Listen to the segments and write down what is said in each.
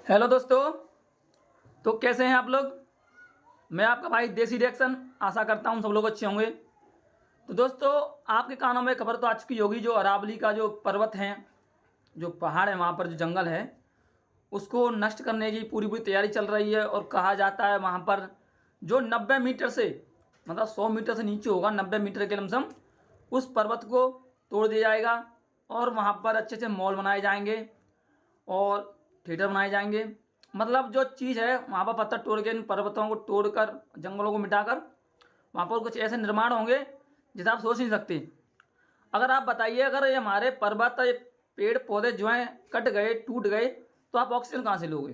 Hello दोस्तों, तो कैसे हैं आप लोग। मैं आपका भाई देसी रिएक्शन आशा करता हूँ सब लोग अच्छे होंगे। तो दोस्तों, आपके कानों में खबर तो आ चुकी होगी, जो अरावली का जो पर्वत है, जो पहाड़ है, वहाँ पर जो जंगल है, उसको नष्ट करने की पूरी पूरी तैयारी चल रही है। और कहा जाता है वहाँ पर जो 90 मीटर से, मतलब 100 मीटर से नीचे होगा, 90 मीटर के लमसम, उस पर्वत को तोड़ दिया जाएगा और वहाँ पर अच्छे अच्छे मॉल बनाए जाएंगे और थिएटर बनाए जाएंगे। मतलब जो चीज़ है वहाँ पर पत्थर तोड़ के, इन पर्वतों को तोड़कर, जंगलों को मिटाकर वहाँ पर कुछ ऐसे निर्माण होंगे जिसे आप सोच नहीं सकते। अगर आप बताइए, अगर ये हमारे पर्वत, ये पेड़ पौधे जो हैं कट गए, टूट गए, तो आप ऑक्सीजन कहाँ से लोगे।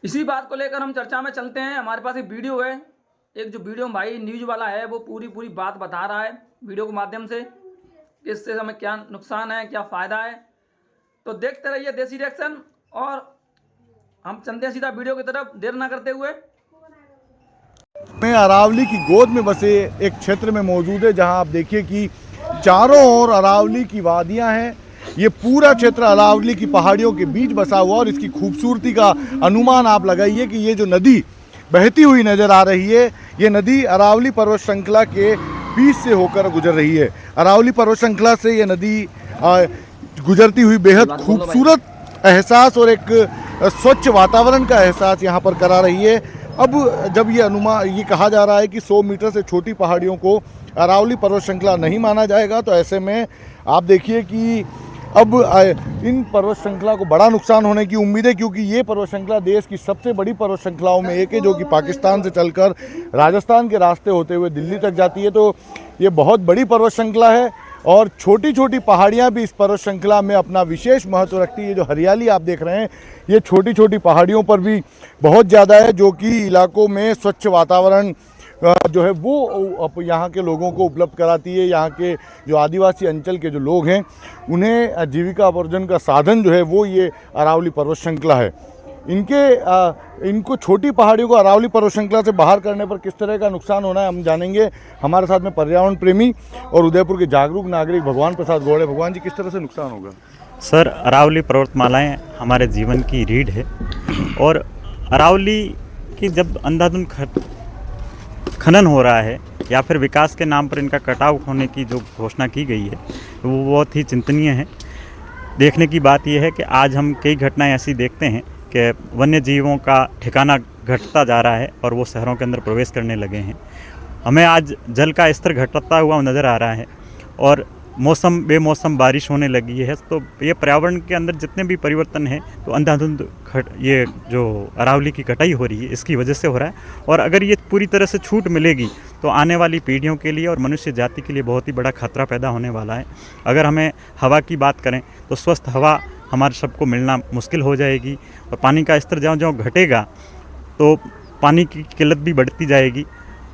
इसी बात को लेकर हम चर्चा में चलते हैं। हमारे पास एक वीडियो है, एक जो वीडियो भाई न्यूज़ वाला है, वो पूरी पूरी बात बता रहा है वीडियो के माध्यम से, इससे हमें क्या नुकसान है, क्या फ़ायदा है। तो देखते रहिए देसी रिएक्शन, और हम चलते हैं सीधा वीडियो की तरफ, देर ना करते हुए। मैं अरावली की गोद में बसे एक क्षेत्र में मौजूद है, जहां आप देखिए कि चारों ओर अरावली की वादियां हैं। ये पूरा क्षेत्र अरावली की पहाड़ियों के बीच बसा हुआ, और इसकी खूबसूरती का अनुमान आप लगाइए कि ये जो नदी बहती हुई नजर आ रही है, ये नदी अरावली पर्वत श्रृंखला के बीच से होकर गुजर रही है। अरावली पर्वत श्रृंखला से ये नदी गुजरती हुई बेहद खूबसूरत एहसास और एक स्वच्छ वातावरण का एहसास यहाँ पर करा रही है। अब जब ये कहा जा रहा है कि 100 मीटर से छोटी पहाड़ियों को अरावली पर्वत श्रृंखला नहीं माना जाएगा, तो ऐसे में आप देखिए कि अब इन पर्वत श्रृंखला को बड़ा नुकसान होने की उम्मीद है, क्योंकि ये पर्वत श्रृंखला देश की सबसे बड़ी पर्वत श्रृंखलाओं में एक है, जो कि पाकिस्तान से चलकर राजस्थान के रास्ते होते हुए दिल्ली तक जाती है। तो ये बहुत बड़ी पर्वत श्रृंखला है, और छोटी छोटी पहाड़ियाँ भी इस पर्वत श्रृंखला में अपना विशेष महत्व रखती है। जो हरियाली आप देख रहे हैं, ये छोटी छोटी पहाड़ियों पर भी बहुत ज़्यादा है, जो कि इलाकों में स्वच्छ वातावरण जो है वो यहाँ के लोगों को उपलब्ध कराती है। यहाँ के जो आदिवासी अंचल के जो लोग हैं, उन्हें जीविका उपार्जन का साधन जो है वो ये अरावली पर्वत श्रृंखला है। इनको छोटी पहाड़ियों को अरावली पर्वत श्रृंखला से बाहर करने पर किस तरह का नुकसान होना है, हम जानेंगे। हमारे साथ में पर्यावरण प्रेमी और उदयपुर के जागरूक नागरिक भगवान प्रसाद गौड़े। भगवान जी, किस तरह से नुकसान होगा। सर, अरावली पर्वतमालाएं हमारे जीवन की रीढ़ है, और अरावली की जब अंधाधुंध खनन हो रहा है या फिर विकास के नाम पर इनका कटाव होने की जो घोषणा की गई है, वो बहुत ही चिंतनीय है। देखने की बात यह है कि आज हम कई घटनाएं ऐसी देखते हैं कि वन्य जीवों का ठिकाना घटता जा रहा है और वो शहरों के अंदर प्रवेश करने लगे हैं। हमें आज जल का स्तर घटता हुआ नज़र आ रहा है, और मौसम बेमौसम बारिश होने लगी है। तो ये पर्यावरण के अंदर जितने भी परिवर्तन हैं, तो अंधाधुंध ये जो अरावली की कटाई हो रही है, इसकी वजह से हो रहा है। और अगर ये पूरी तरह से छूट मिलेगी, तो आने वाली पीढ़ियों के लिए और मनुष्य जाति के लिए बहुत ही बड़ा खतरा पैदा होने वाला है। अगर हमें हवा की बात करें, तो स्वस्थ हवा हमारे सबको मिलना मुश्किल हो जाएगी, और पानी का स्तर ज्यों ज्यों घटेगा, तो पानी की किल्लत भी बढ़ती जाएगी।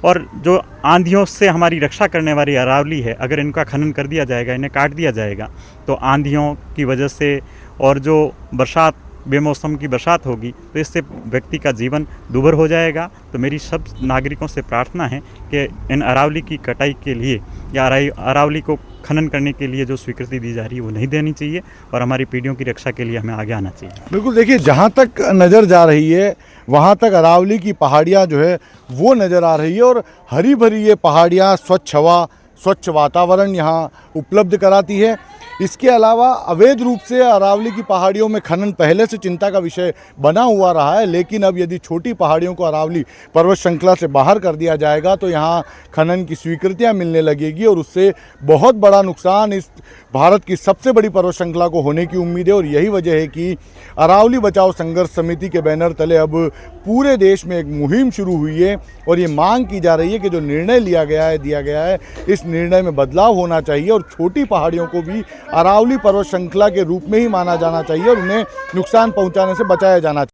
और जो आंधियों से हमारी रक्षा करने वाली अरावली है, अगर इनका खनन कर दिया जाएगा, इन्हें काट दिया जाएगा, तो आंधियों की वजह से और जो बरसात, बेमौसम की बरसात होगी, तो इससे व्यक्ति का जीवन दूभर हो जाएगा। तो मेरी सब नागरिकों से प्रार्थना है कि इन अरावली की कटाई के लिए या अरावली को खनन करने के लिए जो स्वीकृति दी जा रही है, वो नहीं देनी चाहिए, और हमारी पीढ़ियों की रक्षा के लिए हमें आगे आना चाहिए। बिल्कुल, देखिए, जहाँ तक नज़र जा रही है वहाँ तक अरावली की पहाड़ियाँ जो है वो नज़र आ रही है, और हरी भरी ये पहाड़ियाँ स्वच्छ हवा, स्वच्छ वातावरण यहाँ उपलब्ध कराती है। इसके अलावा अवैध रूप से अरावली की पहाड़ियों में खनन पहले से चिंता का विषय बना हुआ रहा है, लेकिन अब यदि छोटी पहाड़ियों को अरावली पर्वत श्रृंखला से बाहर कर दिया जाएगा, तो यहाँ खनन की स्वीकृतियाँ मिलने लगेगी, और उससे बहुत बड़ा नुकसान इस भारत की सबसे बड़ी पर्वत श्रृंखला को होने की उम्मीद है। और यही वजह है कि अरावली बचाओ संघर्ष समिति के बैनर तले अब पूरे देश में एक मुहिम शुरू हुई है, और ये मांग की जा रही है कि जो निर्णय दिया गया है, इस निर्णय में बदलाव होना चाहिए, और छोटी पहाड़ियों को भी अरावली पर्वत श्रृंखला के रूप में ही माना जाना चाहिए, और उन्हें नुकसान पहुंचाने से बचाया जाना चाहिए।